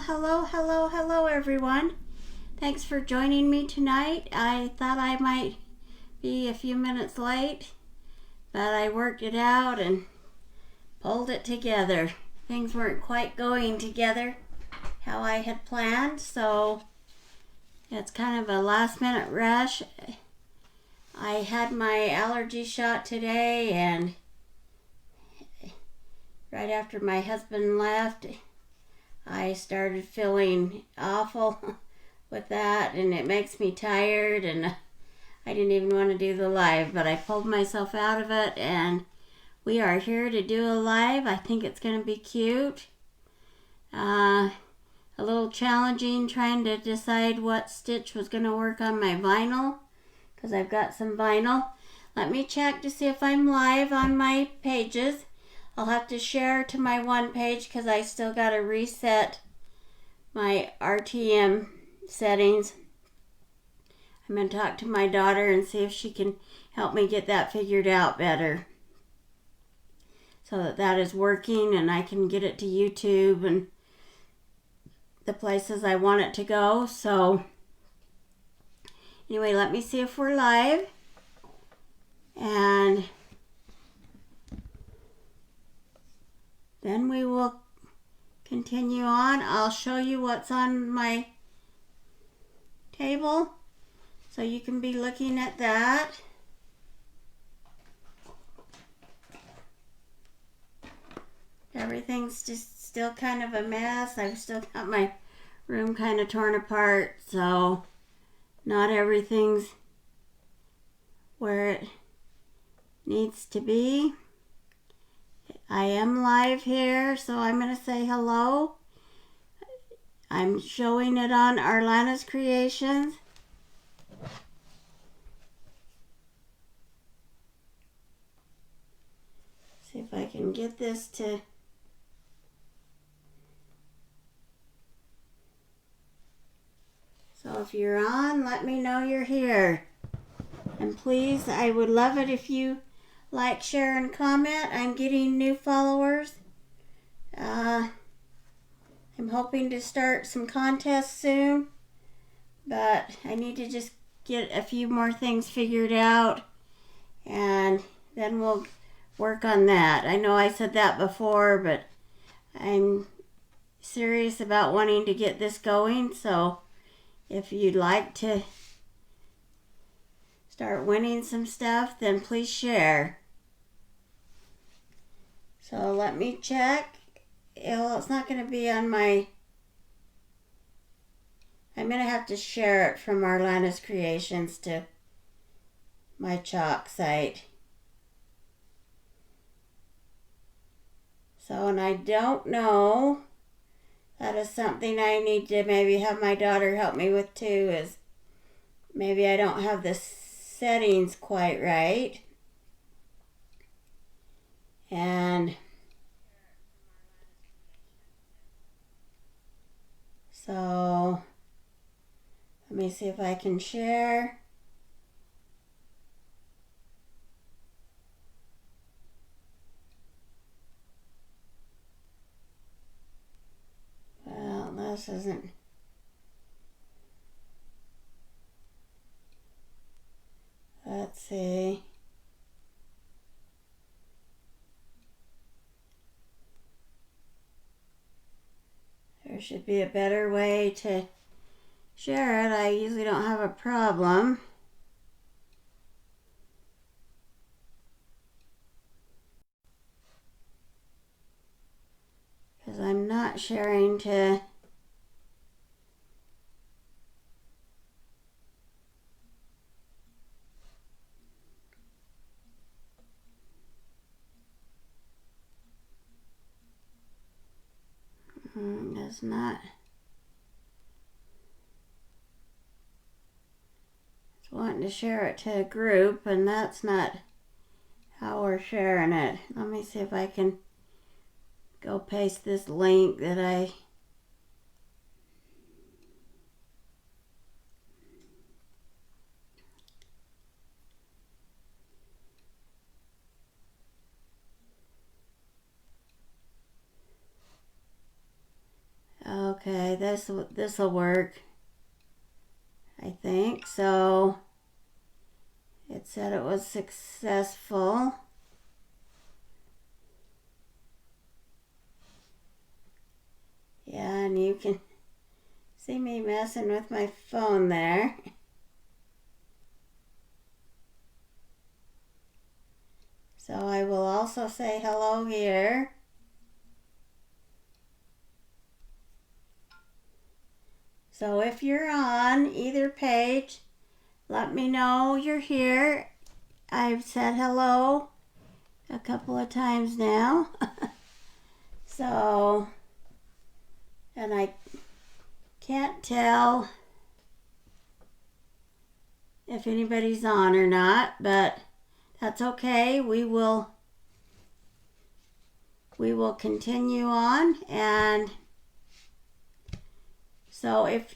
Hello everyone. Thanks for joining me tonight. I thought I might be a few minutes late, but I worked it out and pulled it together. Things weren't quite going together how I had planned, so it's kind of a last minute rush. I had my allergy shot today, and right after my husband left, I started feeling awful with that, and it makes me tired, and I didn't even want to do the live, but I pulled myself out of it, and we are here to do a live. I think it's going to be cute. A little challenging trying to decide what stitch was going to work on my vinyl, because I've got some vinyl. Let me check to see if I'm live on my pages. I'll have to share to my one page because I still got to reset my RTM settings. I'm going to talk to my daughter and see if she can help me get that figured out better, so that that is working and I can get it to YouTube and the places I want it to go. So anyway, let me see if we're live, and then we will continue on. I'll show you what's on my table so you can be looking at that. Everything's just still kind of a mess. I've still got my room kind of torn apart, so not everything's where it needs to be. I am live here, so I'm going to say hello. I'm showing it on arlana'screations. See if I can get this to... So if you're on, let me know you're here. And please, I would love it if you like, share, and comment. I'm getting new followers. I'm hoping to start some contests soon, but I need to just get a few more things figured out, and then we'll work on that. I know I said that before, but I'm serious about wanting to get this going, so if you'd like to start winning some stuff, then please share. So let me check. It's not going to be on my... I'm going to have to share it from arlana'screations to my chalk site. So, and I don't know. That is something I need to maybe have my daughter help me with too, is maybe I don't have the settings quite right. And so let me see if I can share. Well, this isn't... Let's see. There should be a better way to share it. I usually don't have a problem. Because I'm not sharing to... It's not... It's wanting to share it to a group, and that's not how we're sharing it. Let me see if I can go paste this link that I... Okay, this will work. I think so. It said it was successful. Yeah, and you can see me messing with my phone there. So I will also say hello here. So if you're on either page, let me know you're here. I've said hello a couple of times now. So, and I can't tell if anybody's on or not, but that's okay. We will continue on. And so if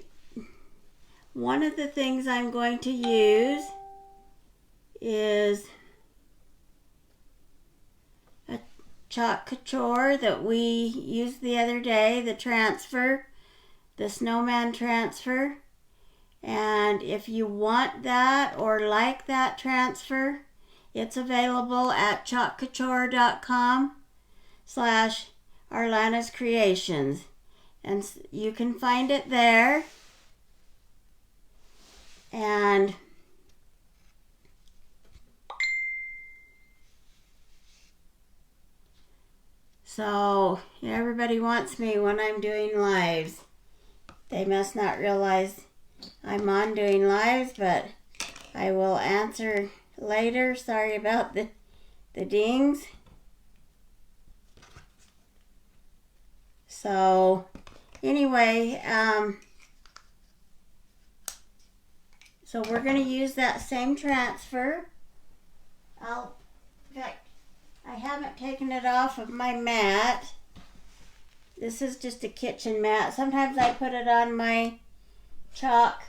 one of the things I'm going to use is a chalk couture that we used the other day, the transfer, the Snowman transfer. And if you want that or like that transfer, it's available at chalkcouture.com/arlana'screations. And you can find it there. And so everybody wants me when I'm doing lives. They must not realize I'm on doing lives, but I will answer later. Sorry about the dings. So anyway, so we're going to use that same transfer. In fact, I haven't taken it off of my mat. This is just a kitchen mat. Sometimes I put it on my chalk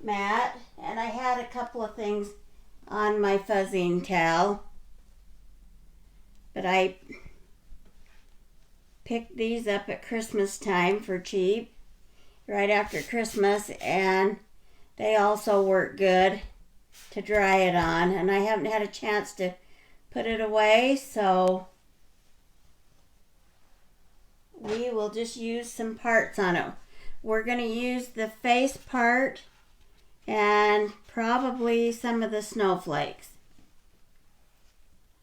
mat, and I had a couple of things on my fuzzing towel. But I picked these up at Christmas time for cheap, right after Christmas, and they also work good to dry it on, and I haven't had a chance to put it away, so we will just use some parts on it. We're going to use the face part and probably some of the snowflakes.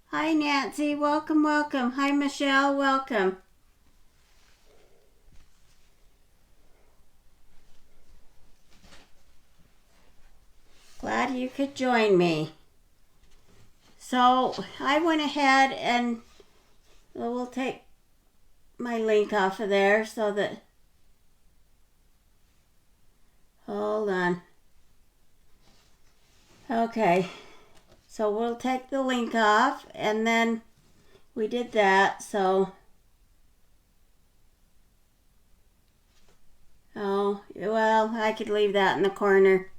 Hi Nancy, welcome, welcome. Hi Michelle, welcome. Glad you could join me. So I went ahead and we'll take my link off of there so that, hold on. Okay, so we'll take the link off, and then we did that, so, oh, well, I could leave that in the corner.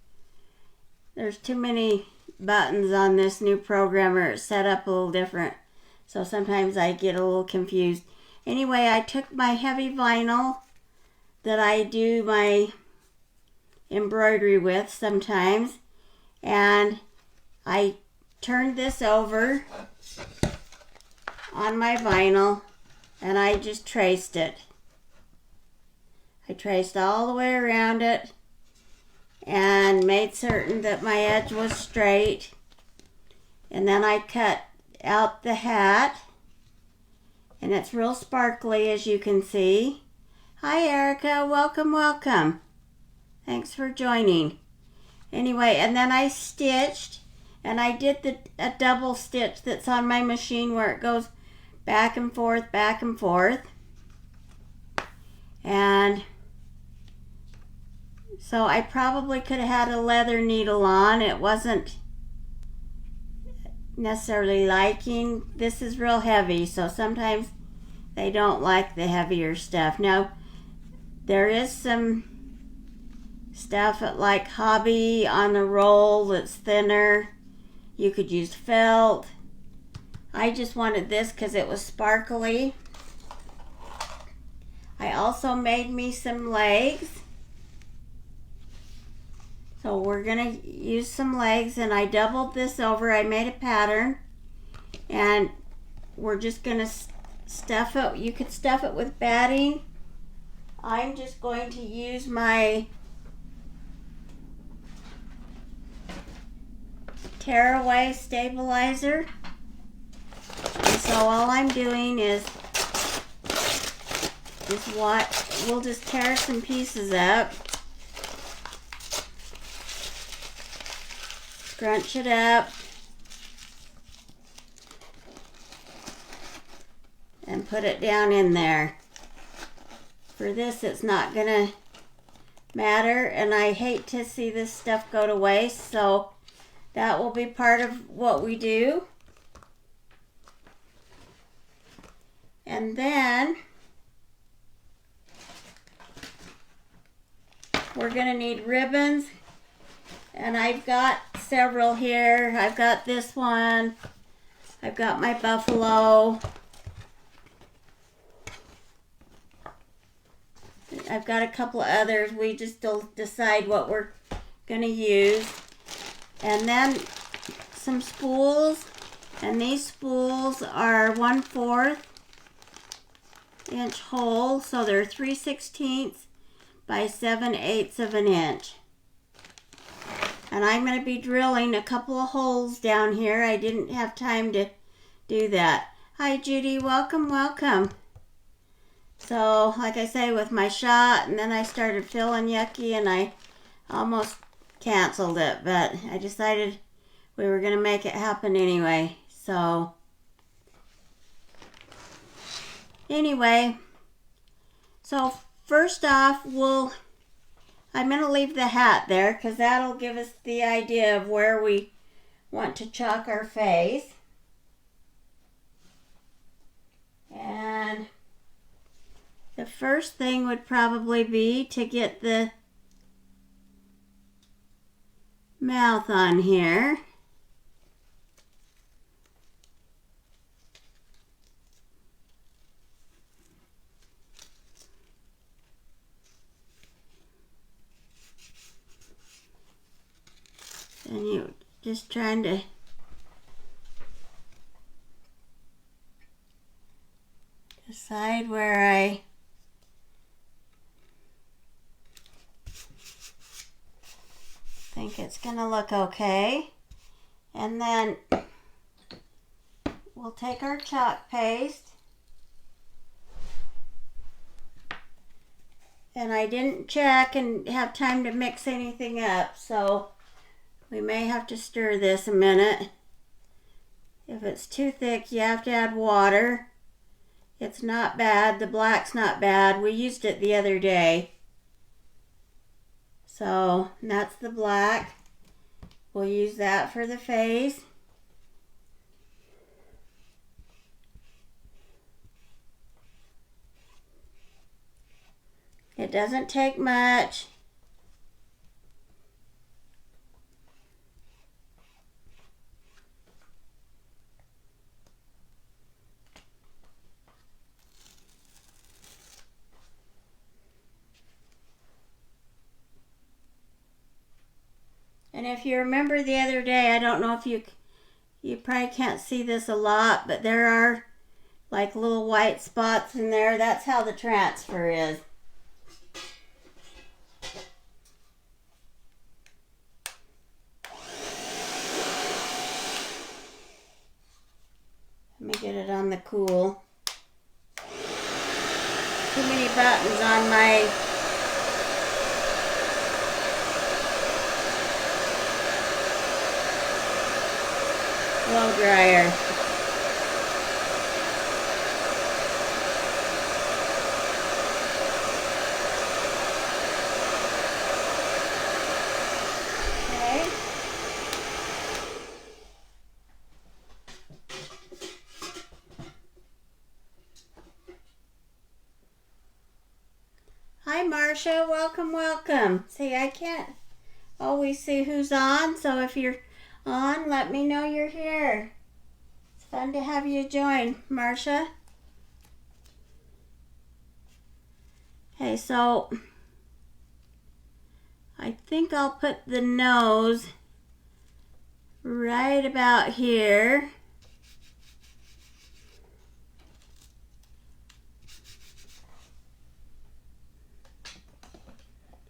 There's too many buttons on this new programmer. It's set up a little different, so sometimes I get a little confused. Anyway, I took my heavy vinyl that I do my embroidery with sometimes, and I turned this over on my vinyl, and I just traced it. I traced all the way around it and made certain that my edge was straight, and then I cut out the hat, and it's real sparkly, as you can see. Hi Erica, welcome, welcome. Thanks for joining. Anyway, and then I stitched, and I did a double stitch that's on my machine where it goes back and forth, back and forth. And so I probably could have had a leather needle on. It wasn't necessarily liking. This is real heavy, so sometimes they don't like the heavier stuff. Now, there is some stuff at like Hobby on the roll that's thinner. You could use felt. I just wanted this because it was sparkly. I also made me some legs. So we're gonna use some legs, and I doubled this over. I made a pattern, and we're just gonna stuff it. You could stuff it with batting. I'm just going to use my tearaway stabilizer. And so all I'm doing is what we'll just tear some pieces up, scrunch it up, and put it down in there. For this, it's not gonna matter, and I hate to see this stuff go to waste, so that will be part of what we do. And then we're gonna need ribbons, and I've got several here. I've got this one, I've got my buffalo, I've got a couple of others. We just still decide what we're gonna use. And then some spools, and these spools are 1/4 inch hole, so they're 3/16 by 7/8 of an inch. And I'm going to be drilling a couple of holes down here. I didn't have time to do that. Hi Judy, welcome, welcome. So like I say, with my shot, and then I started feeling yucky, and I almost canceled it, but I decided we were going to make it happen anyway. So anyway, so first off, I'm going to leave the hat there because that'll give us the idea of where we want to chalk our face. And the first thing would probably be to get the mouth on here. And you're just trying to decide where I think it's gonna look okay. And then we'll take our chalk paste, and I didn't check and have time to mix anything up, so we may have to stir this a minute. If it's too thick, you have to add water. It's not bad. The black's not bad. We used it the other day. So that's the black. We'll use that for the face. It doesn't take much. And if you remember the other day, I don't know if you probably can't see this a lot, but there are like little white spots in there. That's how the transfer is. Let me get it on the cool. Too many buttons on my blow dryer. Okay. Hi Marcia, welcome, welcome. See, I can't always see who's on, so if you're on, let me know you're here. It's fun to have you join, Marcia. Okay, so I think I'll put the nose right about here.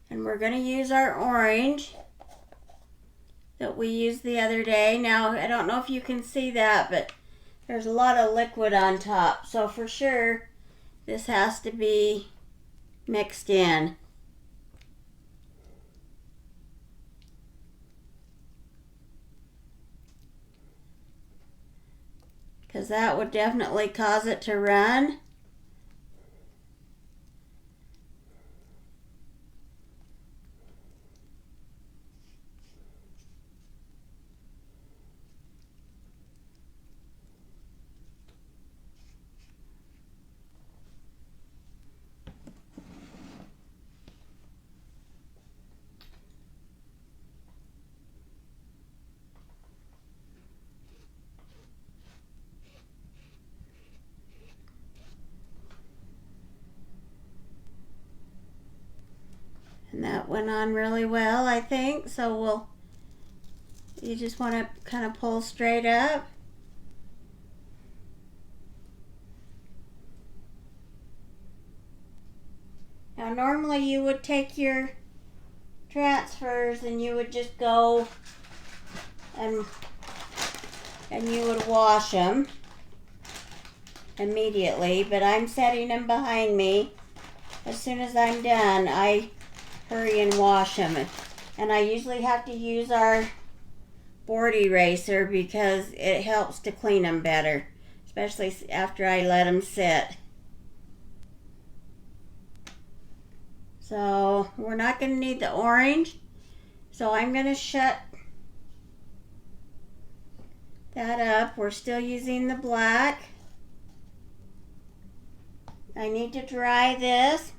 And we're going to use our orange that we used the other day. Now, I don't know if you can see that, but there's a lot of liquid on top. So for sure, this has to be mixed in. Because that would definitely cause it to run. And that went on really well, I think. So you just want to kind of pull straight up. Now normally you would take your transfers and you would just go and you would wash them immediately, but I'm setting them behind me. As soon as I'm done, I hurry and wash them. And I usually have to use our board eraser because it helps to clean them better, especially after I let them sit. So we're not going to need the orange, so I'm going to shut that up. We're still using the black. I need to dry this.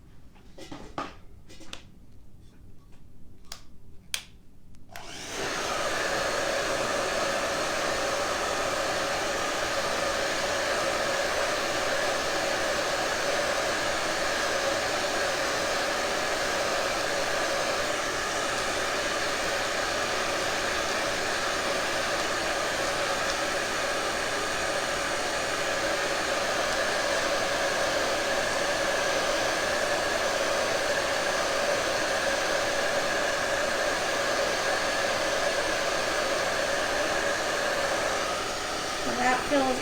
That feels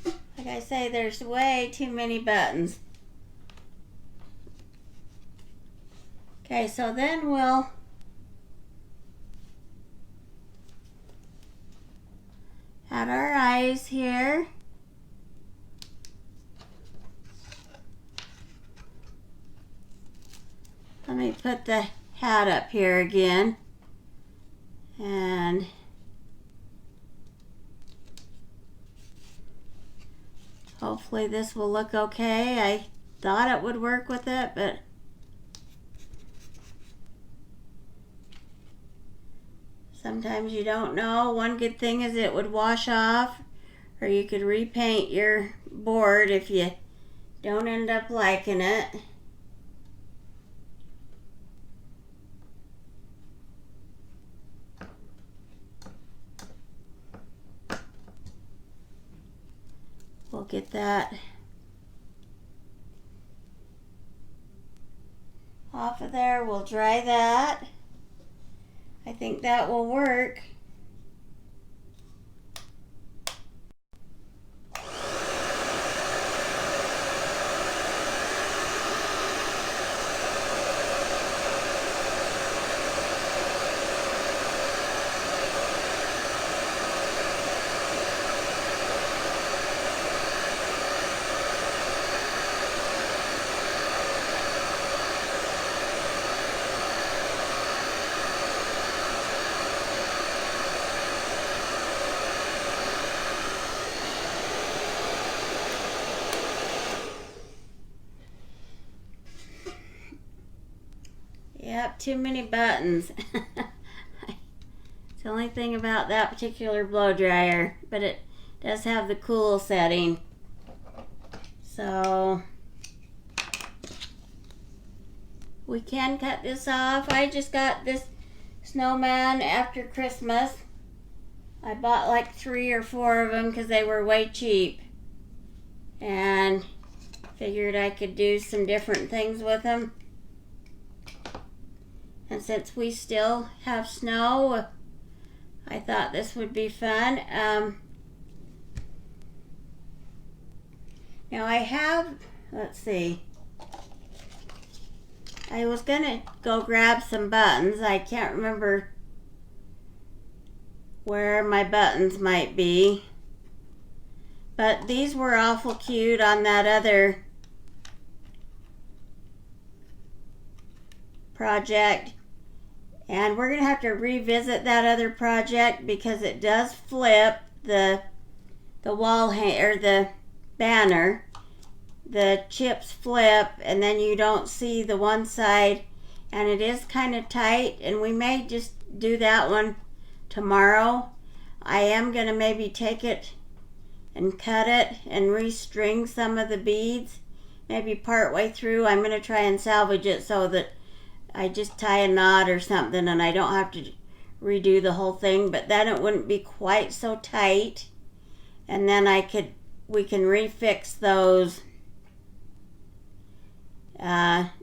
good. Like I say, there's way too many buttons. Okay, so then we'll add our eyes here. Let me put the hat up here again. And hopefully this will look okay. I thought it would work with it, but sometimes you don't know. One good thing is it would wash off, or you could repaint your board if you don't end up liking it. We'll get that off of there. We'll dry that. I think that will work. Yep, too many buttons. It's the only thing about that particular blow dryer, but it does have the cool setting. So we can cut this off. I just got this Snowman after Christmas. I bought like 3 or 4 of them because they were way cheap. And figured I could do some different things with them. And since we still have snow, I thought this would be fun. Now I have, let's see, I was gonna go grab some buttons. I can't remember where my buttons might be. But these were awful cute on that other project. And we're going to have to revisit that other project because it does flip the wall or the banner. The chips flip and then you don't see the one side, and it is kind of tight, and we may just do that one tomorrow. I am going to maybe take it and cut it and restring some of the beads. Maybe part way through I'm going to try and salvage it so that I just tie a knot or something and I don't have to redo the whole thing, but then it wouldn't be quite so tight, and then we can refix those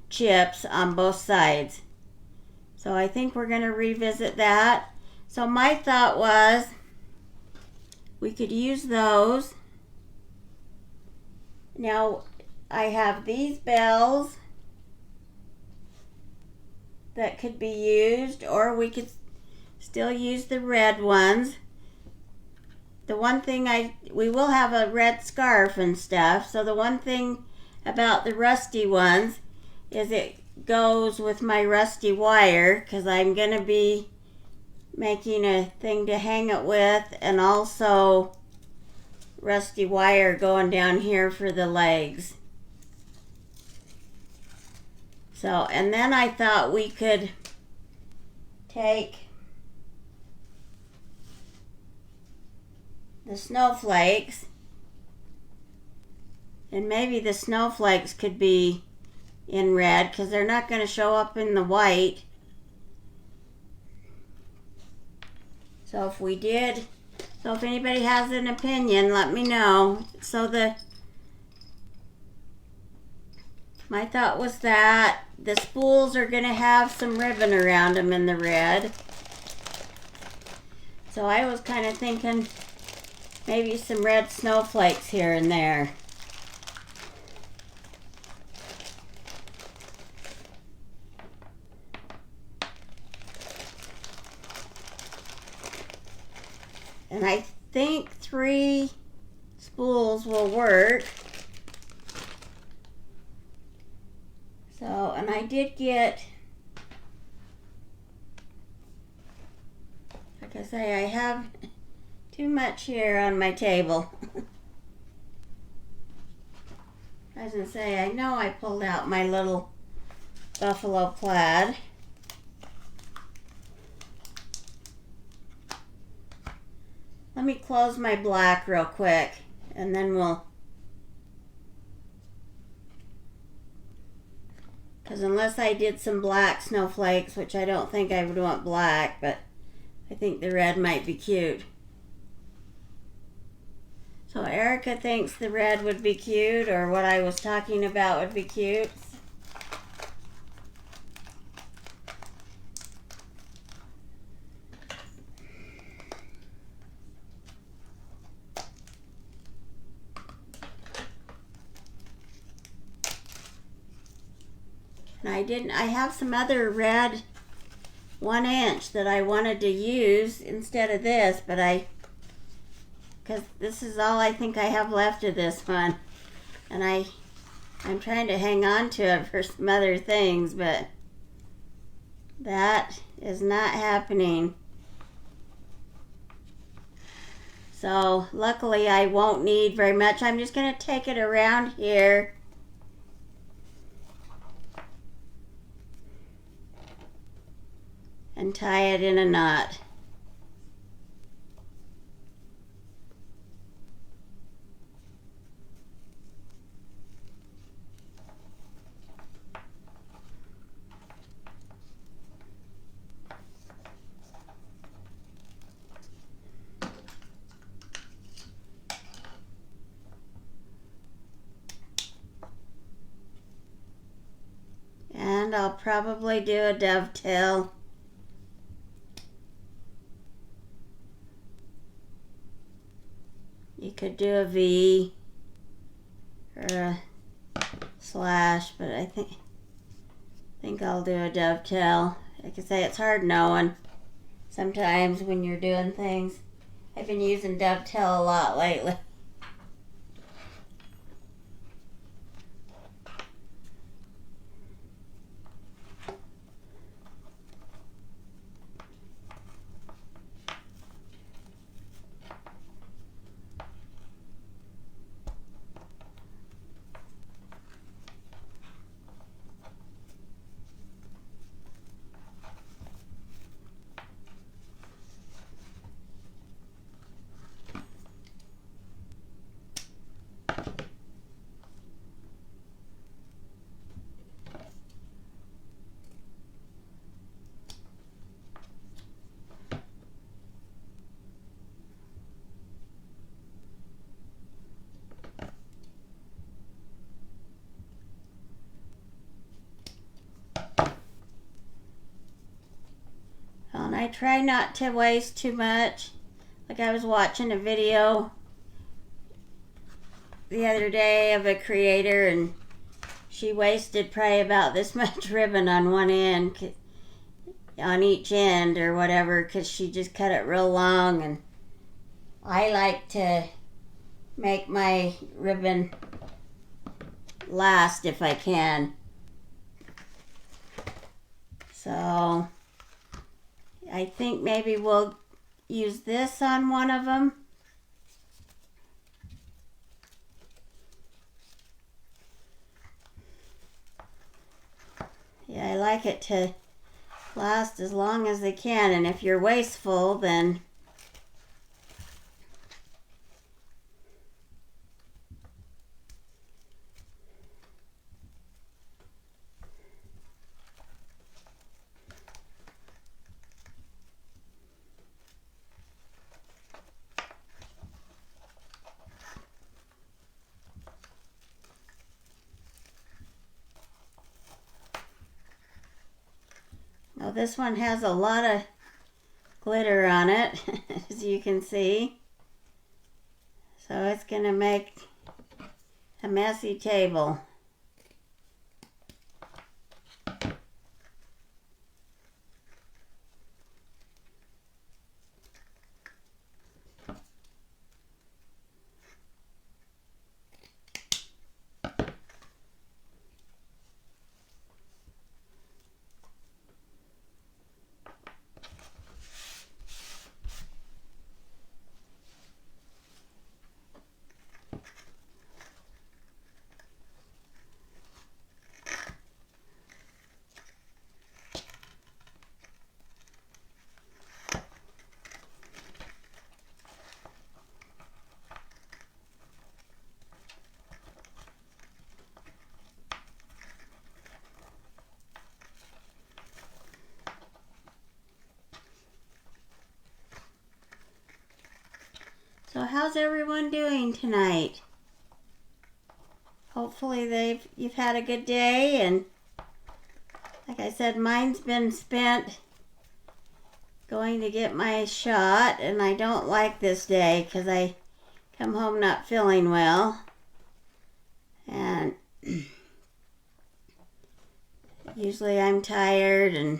chips on both sides. So I think we're going to revisit that. So my thought was we could use those. Now I have these bells that could be used, or we could still use the red ones. The one thing we will have a red scarf and stuff, so the one thing about the rusty ones is it goes with my rusty wire, because I'm going to be making a thing to hang it with, and also rusty wire going down here for the legs. So, and then I thought we could take the snowflakes, and maybe the snowflakes could be in red because they're not going to show up in the white. So if we did, so if anybody has an opinion, let me know. So my thought was that the spools are going to have some ribbon around them in the red. So I was kind of thinking maybe some red snowflakes here and there. And I think 3 spools will work. So, and I did get, like I say, I have too much here on my table. I was going to say, I know I pulled out my little buffalo plaid. Let me close my black real quick, and then we'll, because unless I did some black snowflakes, which I don't think I would want black, but I think the red might be cute. So Erica thinks the red would be cute, or what I was talking about would be cute. And I have some other red 1-inch that I wanted to use instead of this, but because this is all I think I have left of this one, and I'm trying to hang on to it for some other things, but that is not happening. So luckily I won't need very much. I'm just going to take it around here and tie it in a knot. And I'll probably do a dovetail. You could do a V or a slash, but I think I'll do a dovetail. Like I say, it's hard knowing sometimes when you're doing things. I've been using dovetail a lot lately. And I try not to waste too much. Like I was watching a video the other day of a creator, and she wasted probably about this much ribbon on one end, on each end or whatever, because she just cut it real long. And I like to make my ribbon last if I can. So I think maybe we'll use this on one of them. Yeah, I like it to last as long as they can, and if you're wasteful, then well, this one has a lot of glitter on it, as you can see. So it's going to make a messy table. So how's everyone doing tonight? Hopefully you've had a good day, and like I said, mine's been spent going to get my shot, and I don't like this day because I come home not feeling well, and usually I'm tired and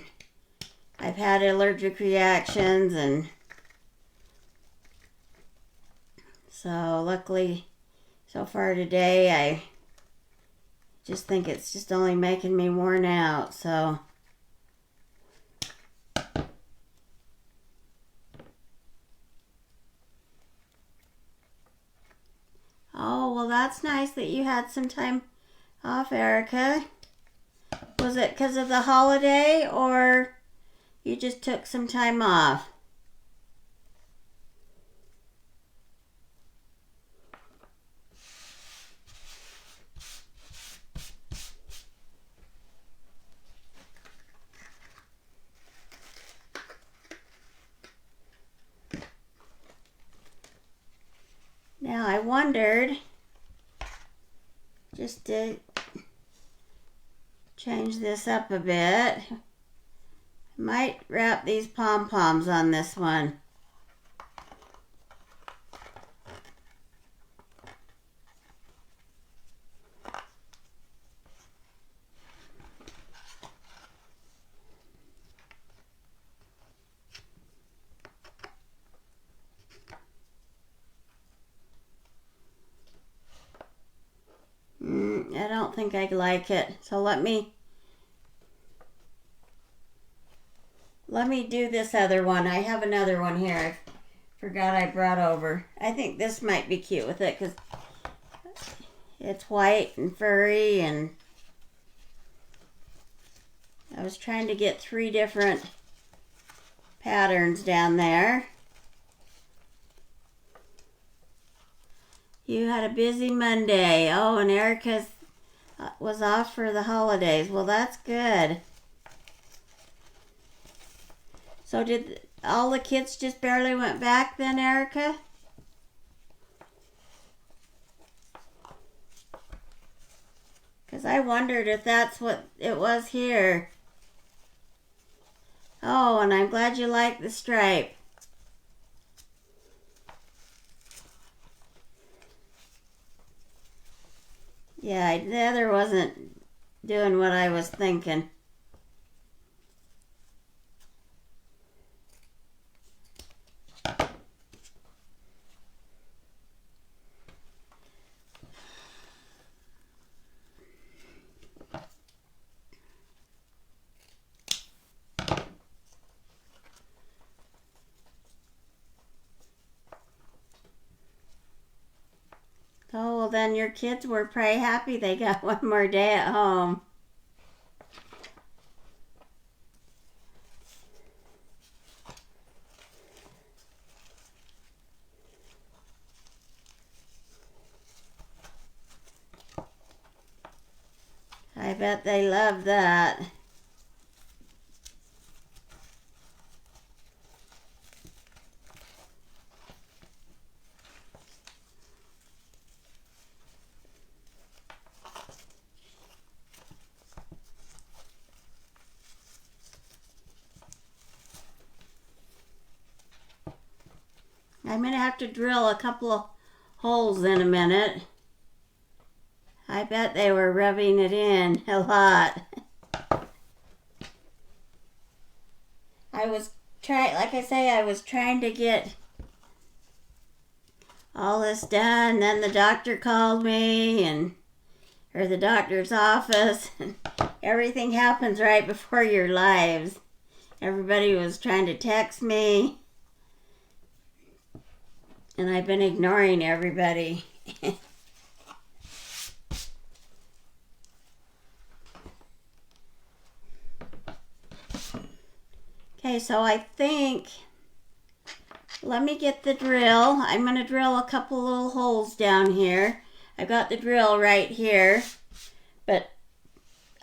I've had allergic reactions, and so luckily so far today I just think it's just only making me worn out. So oh, well, that's nice that you had some time off, Erica. Was it because of the holiday, or you just took some time off? Now I wondered, just to change this up a bit. Might wrap these pom-poms on this one. I don't think I like it. So let me do this other one. I have another one here. I forgot I brought over. I think this might be cute with it because it's white and furry, and I was trying to get 3 different patterns down there. You had a busy Monday. Oh, and Erica was off for the holidays. Well, that's good. So did all the kids just barely went back then, Erica? Because I wondered if that's what it was here. Oh, and I'm glad you like the stripe. Yeah, the other wasn't doing what I was thinking. Oh, well then your kids were pretty happy they got one more day at home. I bet they love that. I'm going to have to drill a couple of holes in a minute. I bet they were rubbing it in a lot. I was trying to get all this done. Then the doctor called me, or the doctor's office. And everything happens right before your lives. Everybody was trying to text me. And I've been ignoring everybody. Okay, so I think, let me get the drill. I'm going to drill a couple little holes down here. I've got the drill right here, but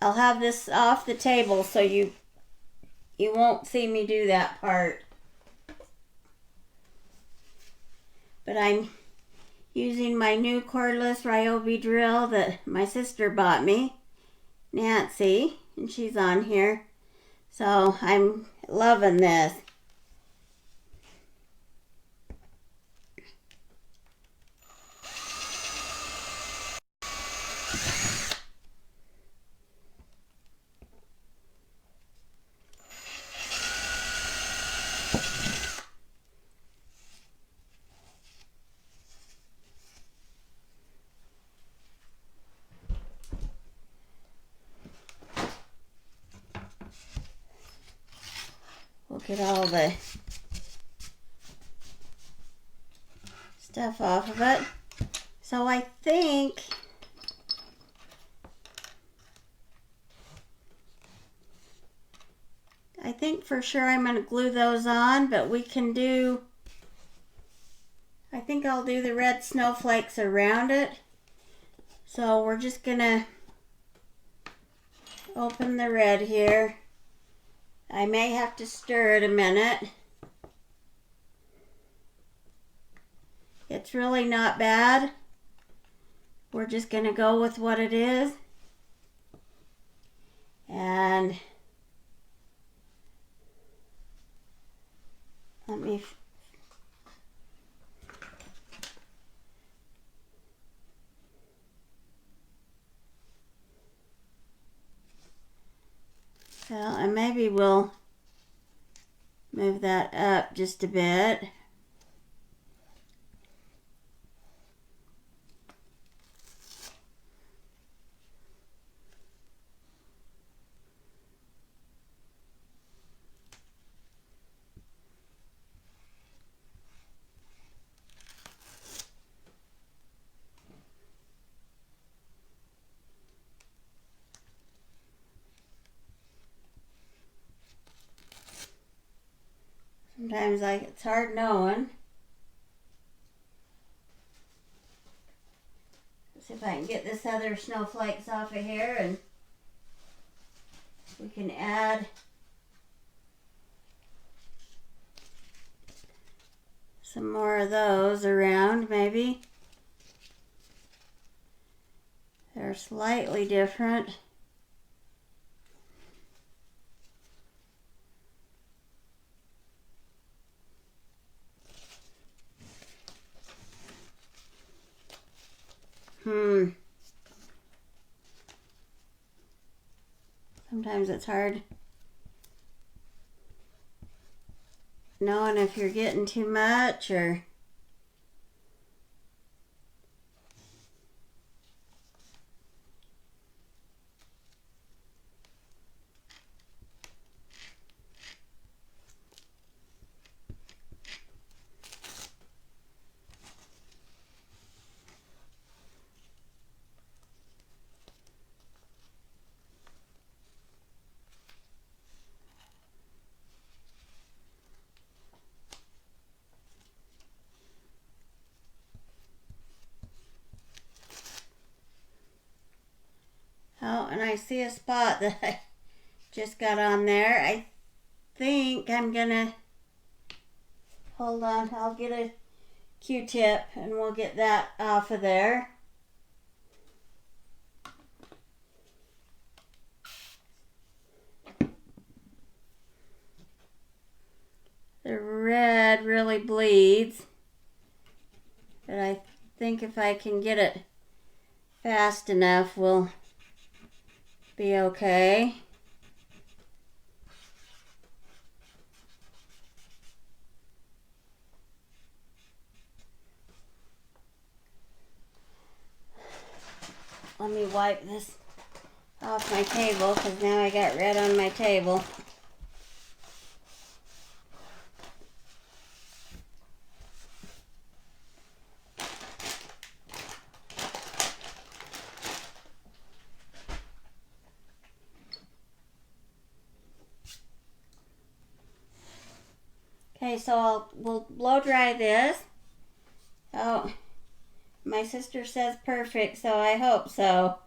I'll have this off the table so you won't see me do that part. But I'm using my new cordless Ryobi drill that my sister bought me, Nancy, and she's on here. So I'm loving this. We'll get all the stuff off of it. So I think for sure I'm going to glue those on, but we can do, I think I'll do the red snowflakes around it. So we're just going to open the red here. I may have to stir it a minute. It's really not bad. We're just going to go with what it is. And let me well, and maybe we'll move that up just a bit. Sometimes it's hard knowing. Let's see if I can get this other snowflakes off of here, and we can add some more of those around maybe. They're slightly different. Sometimes it's hard knowing if you're getting too much or and I see a spot that I just got on there. I think I'm gonna, hold on, I'll get a Q-tip and we'll get that off of there. The red really bleeds, but I think if I can get it fast enough, we'll be okay. Let me wipe this off my table because now I got red on my table. Okay, so we'll blow dry this. Oh, my sister says perfect, so I hope so.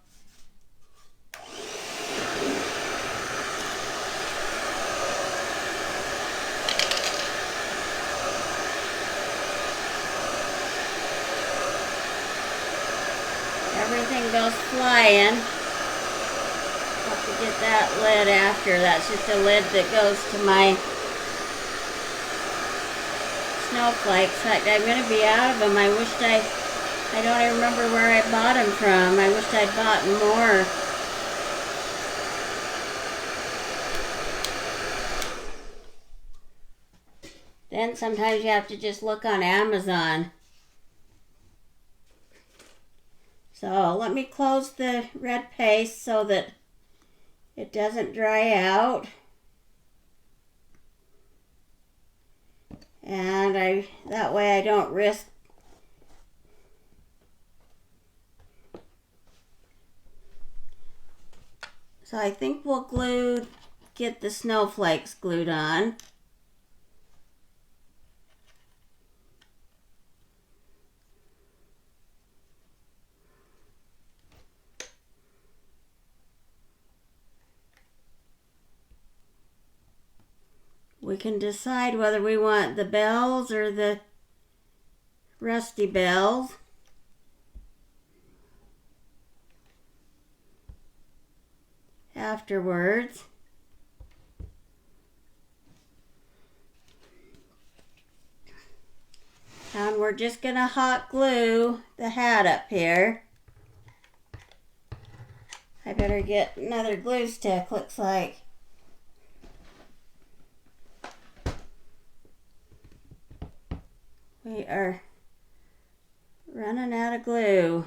Everything goes flying. Have to get that lid after. That's just a lid that goes to my snowflakes. In fact, I'm going to be out of them. I don't even remember where I bought them from. I wished I'd bought more. Then sometimes you have to just look on Amazon. So let me close the red paste so that it doesn't dry out. And that way I don't risk so I think we'll get the snowflakes glued on. We can decide whether we want the bells or the rusty bells. afterwards. And we're just going to hot glue the hat up here. I better get another glue stick, looks like. We are running out of glue.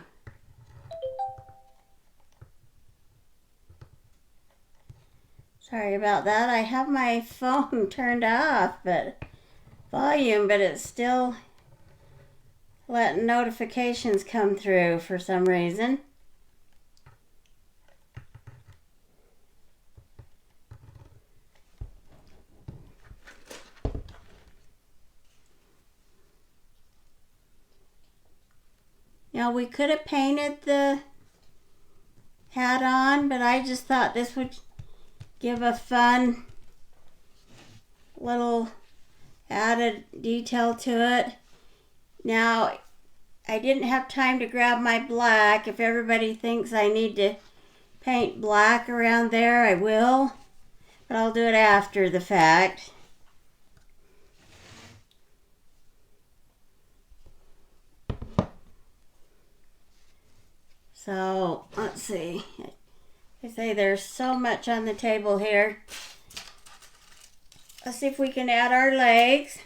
Sorry about that. I have my phone turned off, but volume, but it's still letting notifications come through for some reason. Now we could have painted the hat on, but I just thought this would give a fun little added detail to it. Now, I didn't have time to grab my black. If everybody thinks I need to paint black around there, I will, but I'll do it after the fact. So, let's see. I say there's so much on the table here. Let's see if we can add our legs.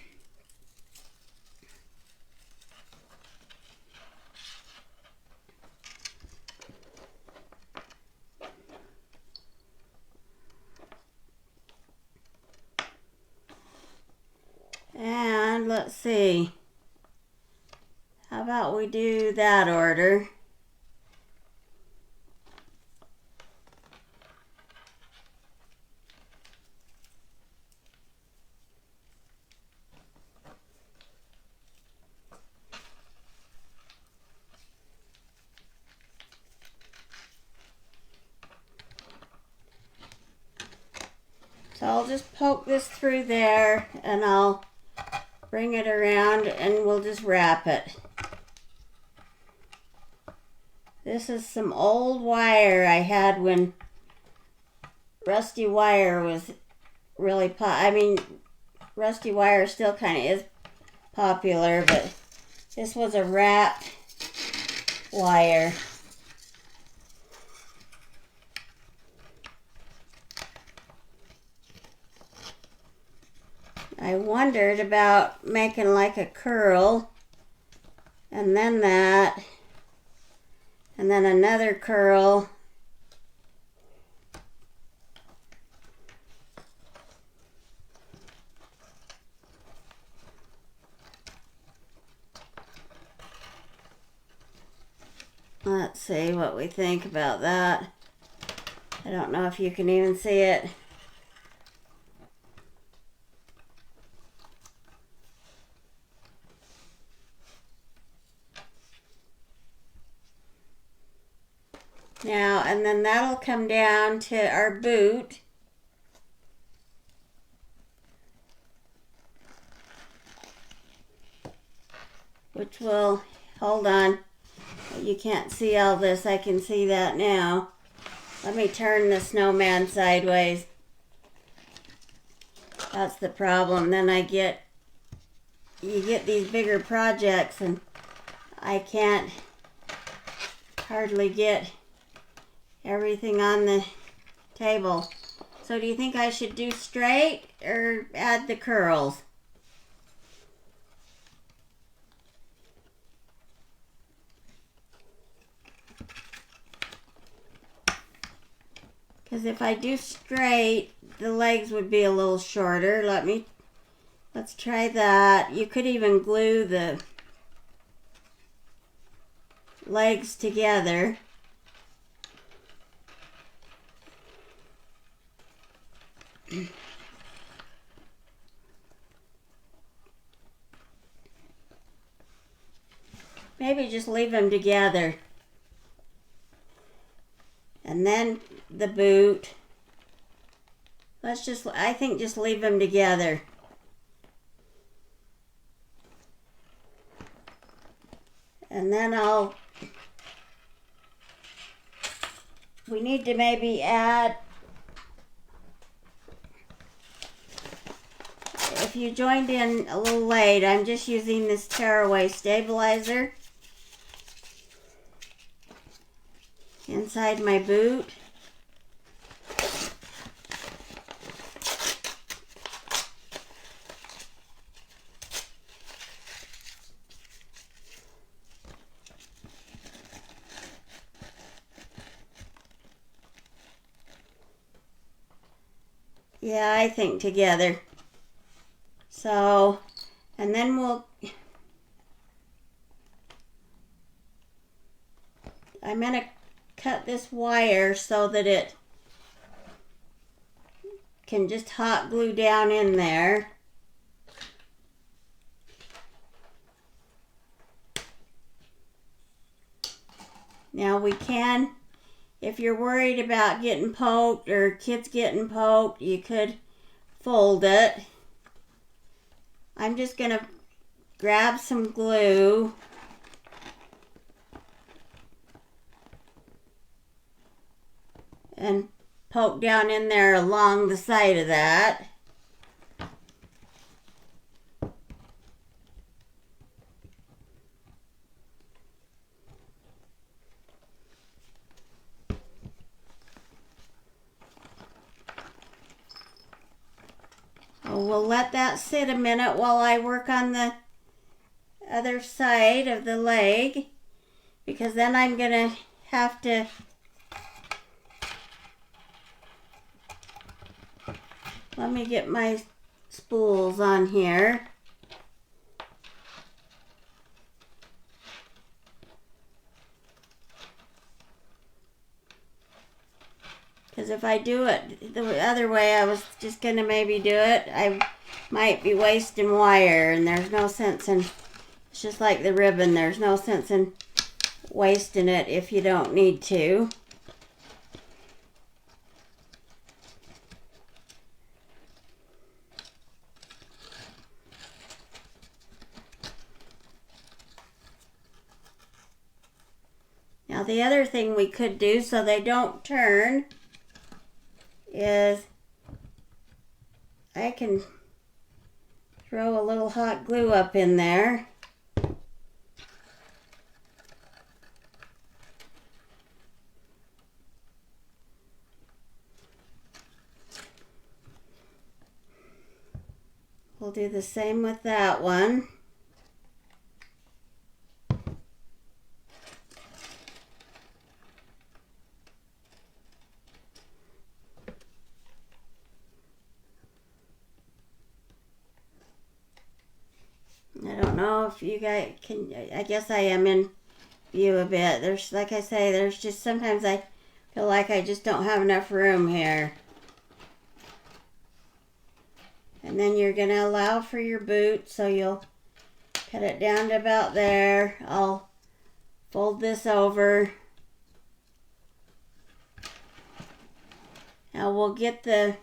And let's see. How about we do that order? So I'll just poke this through there and I'll bring it around and we'll just wrap it. This is some old wire I had when rusty wire was really rusty wire still kind of is popular, but this was a wrapped wire. I wondered about making like a curl, and then that, and then another curl. Let's see what we think about that. I don't know if you can even see it. Now, and then that'll come down to our boot. Which will, hold on, you can't see all this, I can see that now. Let me turn the snowman sideways. That's the problem. Then you get these bigger projects and I can't hardly get everything on the table. So do you think I should do straight or add the curls? Because if I do straight, the legs would be a little shorter. Let's try that. You could even glue the legs together. Maybe just leave them together. And then the boot. I think just leave them together. And then we need to maybe add you joined in a little late, I'm just using this tearaway stabilizer inside my boot. Yeah, I think together. So, and then I'm going to cut this wire so that it can just hot glue down in there. Now we can, if you're worried about getting poked or kids getting poked, you could fold it. I'm just going to grab some glue and poke down in there along the side of that. We'll let that sit a minute while I work on the other side of the leg, because then I'm going to have to let me get my spools on here. Because if I do it the other way, I was just going to maybe do it, I might be wasting wire, and there's no sense in, it's just like the ribbon, there's no sense in wasting it if you don't need to. Now the other thing we could do so they don't turn is I can throw a little hot glue up in there. We'll do the same with that one. I don't know if you guys can, I guess I am in view a bit. There's, like I say, there's just sometimes I feel like I just don't have enough room here. And then you're going to allow for your boot, so you'll cut it down to about there. I'll fold this over. Now we'll get the,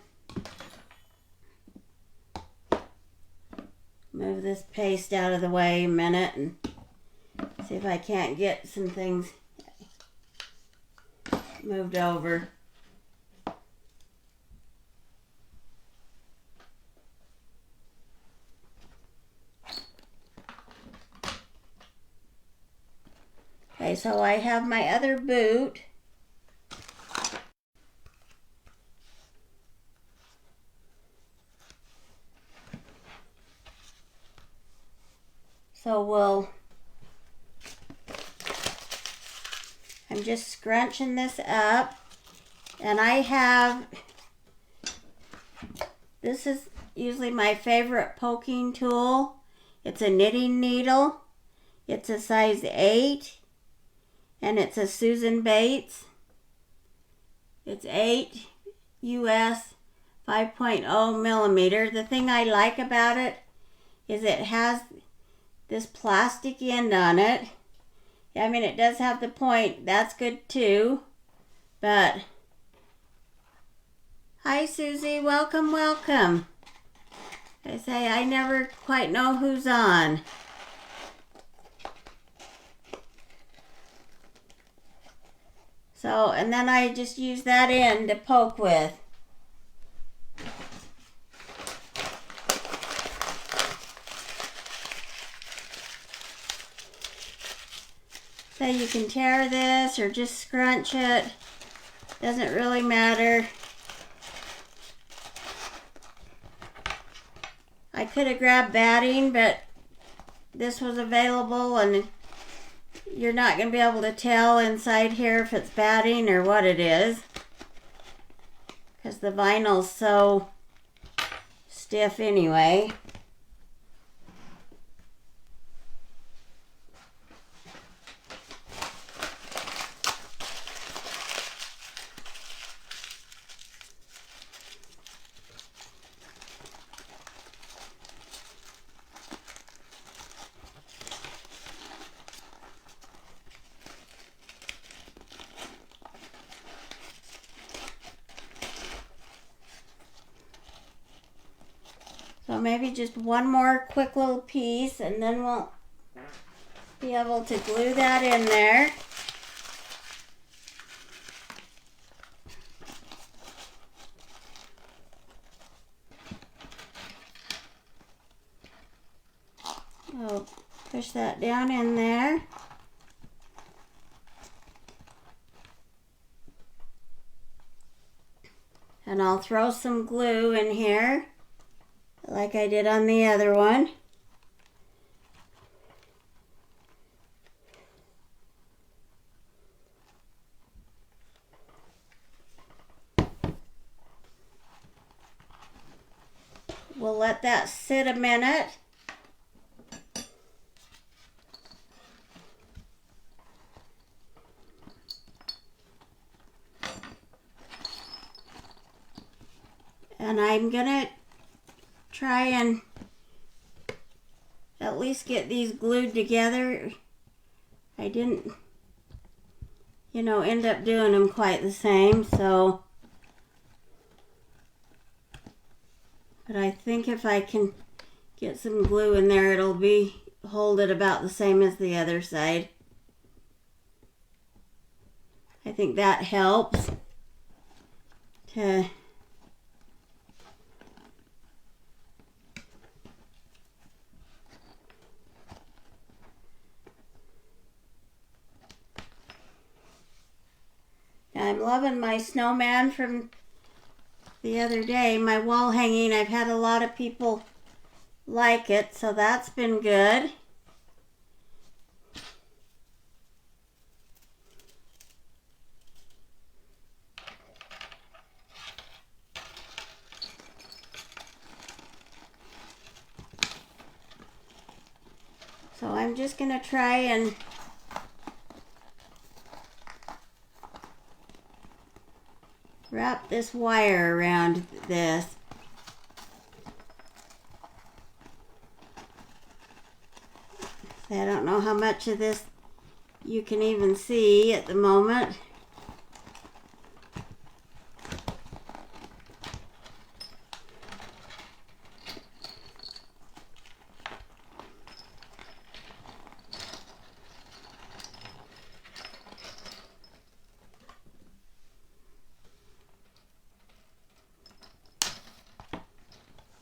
move this paste out of the way a minute and see if I can't get some things moved over. Okay, so I have my other boot. So I'm just scrunching this up, and I have, this is usually my favorite poking tool. It's a knitting needle. It's a size 8, and it's a Susan Bates. It's 8 US 5.0 millimeter. The thing I like about it is it has this plastic end on it. I mean, it does have the point. That's good too. But, hi Susie, welcome, welcome. I say I never quite know who's on. So, and then I just use that end to poke with. So you can tear this or just scrunch it. Doesn't really matter. I could have grabbed batting, but this was available, and you're not going to be able to tell inside here if it's batting or what it is, because the vinyl's so stiff anyway. So maybe just one more quick little piece, and then we'll be able to glue that in there. I'll push that down in there. And I'll throw some glue in here, like I did on the other one. We'll let that sit a minute. And I'm gonna try and at least get these glued together. I didn't, end up doing them quite the same, so. But I think if I can get some glue in there, it'll hold it about the same as the other side. I think that helps to I'm loving my snowman from the other day, my wall hanging. I've had a lot of people like it, so that's been good. So I'm just going to try and wrap this wire around this. I don't know how much of this you can even see at the moment.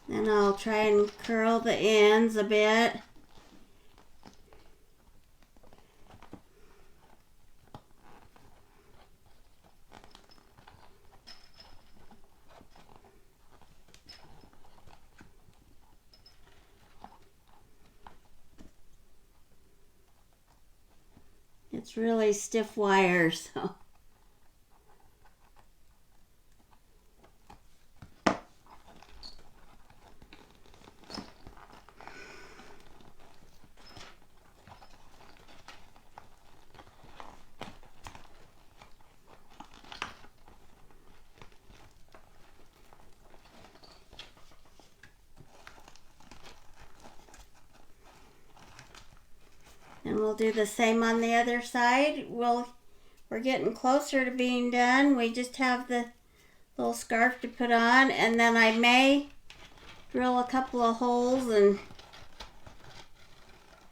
And I'll try and curl the ends a bit. It's really stiff wire, so. And we'll do the same on the other side. We're getting closer to being done. We just have the little scarf to put on, and then I may drill a couple of holes and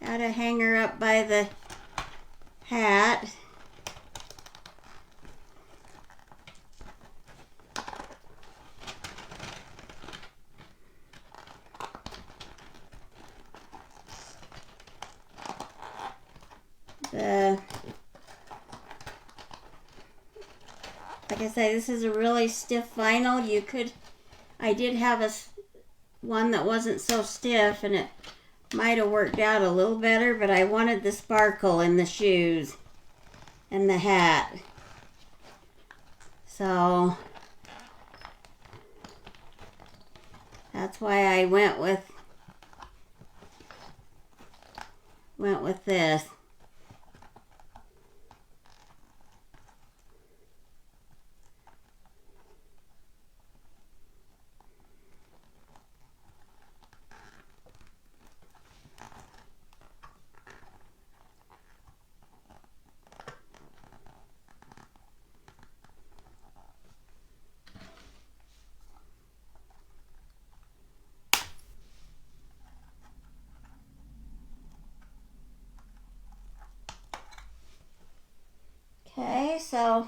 add a hanger up by the hat. The I say, this is a really stiff vinyl. I did have one that wasn't so stiff, and it might have worked out a little better, but I wanted the sparkle in the shoes and the hat. So that's why I went with this. Okay, so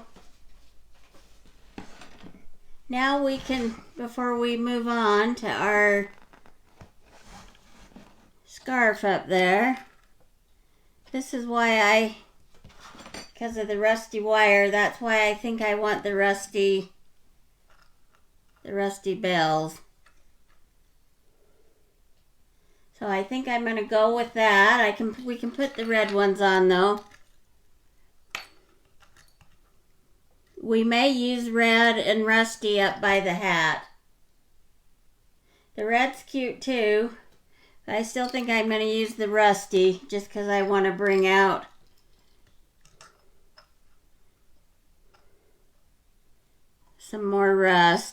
now we can, before we move on to our scarf up there, this is why because of the rusty wire, that's why I think I want the rusty bells. So I think I'm going to go with that. We can put the red ones on though. We may use red and rusty up by the hat. The red's cute too. But I still think I'm going to use the rusty just because I want to bring out some more rust.